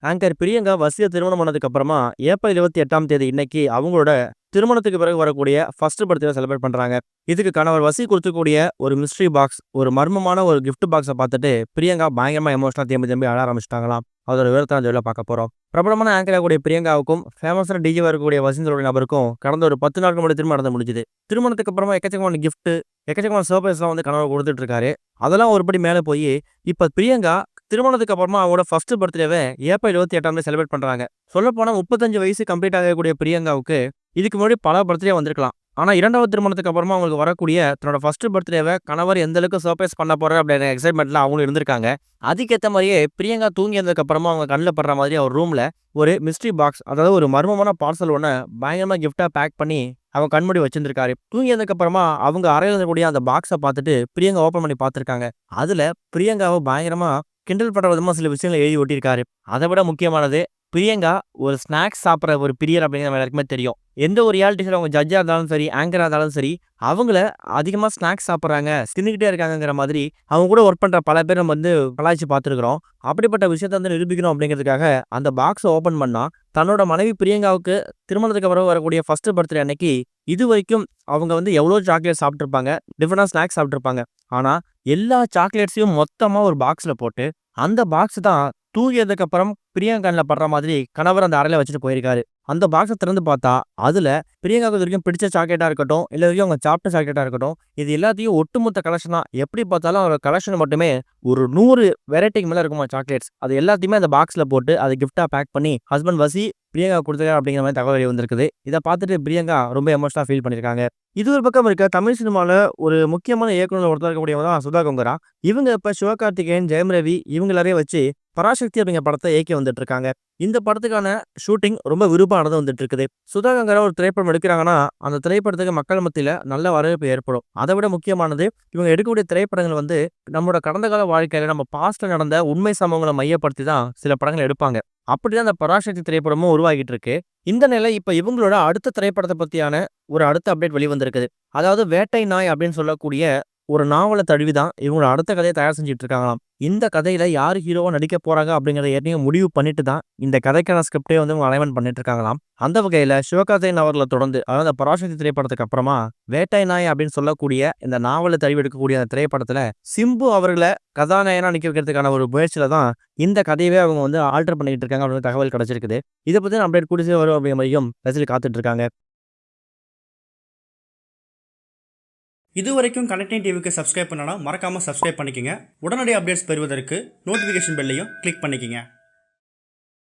Anchor Priyanka வசிய திருமணம் பண்ணதுக்கு அப்புறமா ஏப்ரல் 28ஆம் தேதி இன்னைக்கு அவங்களோட திருமணத்துக்கு பிறகு வரக்கூடிய ஃபர்ஸ்ட் பர்த்டே செலிப்ரேட் பண்றாங்க. இதுக்கு கணவர் வசி கொடுத்துக்கூடிய ஒரு மிஸ்ட்ரி பாக்ஸ், ஒரு மர்மமான ஒரு கிஃப்ட் பாக்ஸை பார்த்துட்டு பிரியங்கா பயங்கரமா எமோஷனலா தேம்பி தேம்பி அழ ஆரம்பிச்சிட்டாங்களாம். அதோட விவரத்தை அந்த வீடியோல பார்க்க போறோம். பிரபலமான ஆங்கர் ஆகக்கூடிய பிரியங்காவுக்கும் ஃபேமஸான டிஜேவா இருக்கக்கூடிய வசீந்தரோட நபருக்கும் கடந்த ஒரு 10 நாட்கள் முன்னாடி திருமணம் நடந்து முடிஞ்சுது. திருமணத்துக்கு அப்புறமா எக்கச்சக்கமான கிஃப்ட், எக்கச்சக்கமான சர்ப்ரைஸ்லாம் வந்து கணவர் கொடுத்துட்டு இருக்காரு. அதெல்லாம் ஒருபடி மேல போய் இப்ப பிரியங்கா திருமணத்துக்கு அப்புறமா அவங்களோட ஃபர்ஸ்ட் பர்த்டேவை ஏப்ரல் 28ஆம் தேதி செலிப்ரேட் பண்றாங்க. சொல்லப்போனா 35 வயசு கம்ப்ளீட் ஆகக்கூடிய பிரியங்காவுக்கு இதுக்கு முன்னாடி பல பர்த்டே வந்திருக்கலாம். ஆனா 2வது திருமணத்துக்கு அப்புறமா அவங்களுக்கு வரக்கூடிய தன்னோட ஃபர்ஸ்ட் பர்த்டேவை கணவர் எந்த அளவுக்கு சர்ப்ரைஸ் பண்ண போறார் அப்படிங்கிற எக்ஸைட்மெண்ட்ல அவங்களும் இருந்திருக்காங்க. அதுக்கேத்த மாரியே பிரியங்கா தூங்கி எழுந்ததுக்கு அப்புறமா அவங்க கண்ணுல படுற மாதிரி அவர் ரூம்ல ஒரு மிஸ்ட்ரி பாக்ஸ், அதாவது ஒரு மர்மமான பார்சல் ஒண்ண பயங்கரமா கிஃப்ட்டா பேக் பண்ணி அவங்க கண்மூடி வச்சிருந்திருக்காரு. தூங்கி எழுந்ததுக்கு அப்புறமா அவங்க அறையில இருக்கக்கூடிய அந்த பாக்ஸ பார்த்துட்டு பிரியங்கா ஓப்பன் பண்ணி பார்த்திருக்காங்க. அதுல பிரியங்காவ பயங்கரமா கிண்டல் பண்ற விதமா சில விஷயங்கள எழுதி ஒட்டியிருக்காரு. அதை விட முக்கியமானது, பிரியங்கா ஒரு ஸ்நாக்ஸ் சாப்பிடுற ஒரு பிரியர் அப்படிங்கிற நம்ம எல்லாருக்குமே தெரியும். எந்த ஒரு ரியாலிட்டி ஷோல அவங்க ஜட்ஜா இருந்தாலும் சரி, ஆங்கரா இருந்தாலும் சரி, அவங்கள அதிகமா ஸ்நாக்ஸ் சாப்பிடுறாங்க, தின்னுகிட்டே இருக்காங்கங்கிற மாதிரி அவங்க கூட ஒர்க் பண்ற பல பேர் நம்ம வந்து கலாய்ச்சு பார்த்துருக்கிறோம். அப்படிப்பட்ட விஷயத்த வந்து நிரூபிக்கணும் அப்படிங்கிறதுக்காக அந்த பாக்ஸ ஓப்பன் பண்ணா, தன்னோட மனைவி பிரியங்காவுக்கு திருமணத்துக்கு அப்புறம் வரக்கூடிய ஃபர்ஸ்ட் பர்த்டே அன்னைக்கு இதுவரைக்கும் அவங்க வந்து எவ்வளோ சாக்லேட் சாப்பிட்டுருப்பாங்க, டிஃபரெண்ட்டா ஸ்நாக்ஸ் சாப்பிட்டுருப்பாங்க. ஆனா எல்லா சாக்லேட்ஸையும் மொத்தமா ஒரு பாக்ஸ்ல போட்டு, அந்த பாக்ஸ் தான் தூங்கியதுக்கு அப்புறம் பிரியங்கா கண்ல படுற மாதிரி கணவர் அந்த அறையில வச்சுட்டு போயிருக்காரு. அந்த பாக்ஸ திறந்து பார்த்தா, அதுல பிரியங்காவுக்கு இதுவரைக்கும் பிடிச்ச சாக்லேட்டா இருக்கட்டும், இல்ல இதுவரைக்கும் அவங்க சாப்பிட்ட சாக்லேட்டா இருக்கட்டும், இது எல்லாத்தையும் ஒட்டுமொத்த கலெக்ஷனா எப்படி பார்த்தாலும் அவரோட கலெக்ஷன் மட்டுமே ஒரு 100 வெரைட்டிக்கு மேல இருக்குமா சாக்லேட்ஸ். அது எல்லாத்தையுமே அந்த பாக்ஸ்ல போட்டு அத கிஃப்ட்டா பேக் பண்ணி ஹஸ்பண்ட் வசி பிரியங்கா குடுத்துருக்காரு அப்படிங்கிற மாரி தகவல் வெளிய வந்திருக்குது. இத பார்த்துட்டு பிரியங்கா ரொம்ப எமோஷனலா ஃபீல் பண்ணியிருக்காங்க. இது ஒரு பக்கம் இருக்க, தமிழ் சினிமால ஒரு முக்கியமான இயக்குனர்ல ஒருத்தரா இருக்கக்கூடியவங்க தான் சுதா கொங்கரா. இவங்க இப்ப சிவகார்த்திகேயன், ஜெயம் ரவி இவங்க எல்லாரையும் வச்சு பராசக்தி அப்படிங்கிற படத்த இயக்கி வந்துட்டு இருக்காங்க. இந்த படத்துக்கான ஷூட்டிங் ரொம்ப விறுவிறுப்பா நடந்து வந்துட்டு இருக்குது. சுதா கொங்கரா ஒரு திரைப்படம் எடுக்குறாங்கன்னா, அந்த திரைப்படத்துக்கு மக்கள் மத்தியில நல்ல வரவேற்பு ஏற்படும். அத விட முக்கியமானது, இவங்க எடுக்கக்கூடிய திரைப்படங்கள் வந்து நம்மோட கடந்த கால வாழ்க்கையில நம்ம பாஸ்ட்ல நடந்த உண்மை சம்பவங்கள மையப்படுத்தி தான் சில படங்கள் எடுப்பாங்க. அப்படிதான் அந்த பராசக்தி திரைப்படமும் உருவாகிட்டு இருக்கு. இந்த நிலை இப்ப இவங்களோட அடுத்த திரைப்படத்த பத்தியான ஒரு அடுத்த அப்டேட் வெளிவந்திருக்குது. அதாவது வேட்டை நாய் அப்படின்னு சொல்லக்கூடிய ஒரு நாவல தழுவி தான் இவங்களோட அடுத்த கதைய தயார் செஞ்சுட்டு இருக்காங்களாம். இந்த கதையில யாரு ஹீரோவா நடிக்க போறாங்க அப்படிங்கிறத ஏற்கனவே முடிவு பண்ணிட்டு தான் இந்த கதைக்கான ஸ்கிரிப்டே வந்து இவங்க அலைன்மென்ட் பண்ணிட்டு இருக்காங்களாம். அந்த வகையில சிவகார்த்திகேயன் அவர்கள தொடர்ந்து, அதாவது பராசக்தி திரைப்படத்துக்கு அப்புறமா வேட்டை நாய் அப்படின்னு சொல்லக்கூடிய இந்த நாவல தழுவி எடுக்கக்கூடிய அந்த திரைப்படத்துல சிம்பு அவர்கள கதாநாயகனா நிக்க வைக்கிறதுக்கான ஒரு முயற்சியில தான் இந்த கதையவே அவங்க வந்து ஆல்டர் பண்ணிட்டு இருக்காங்க அப்படின்னு தகவல் கிடைச்சிருக்குது. இத பத்தின அப்டேட் கூடிய சீக்கிரம் வரும் அப்படிங்கிற மாதிரியும் ரசிகர்கள் காத்துட்டு இருக்காங்க. இதுவரைக்கும் கனெக்டிங் டிவிக்கு சப்ஸ்கிரைப் பண்ணனா மறக்காம சப்ஸ்கிரைப் பண்ணிக்கங்க. உடனடி அப்டேட்ஸ் பெறுவதற்கு நோட்டிஃபிகேஷன் பெல்லையும் கிளிக் பண்ணிக்கங்க.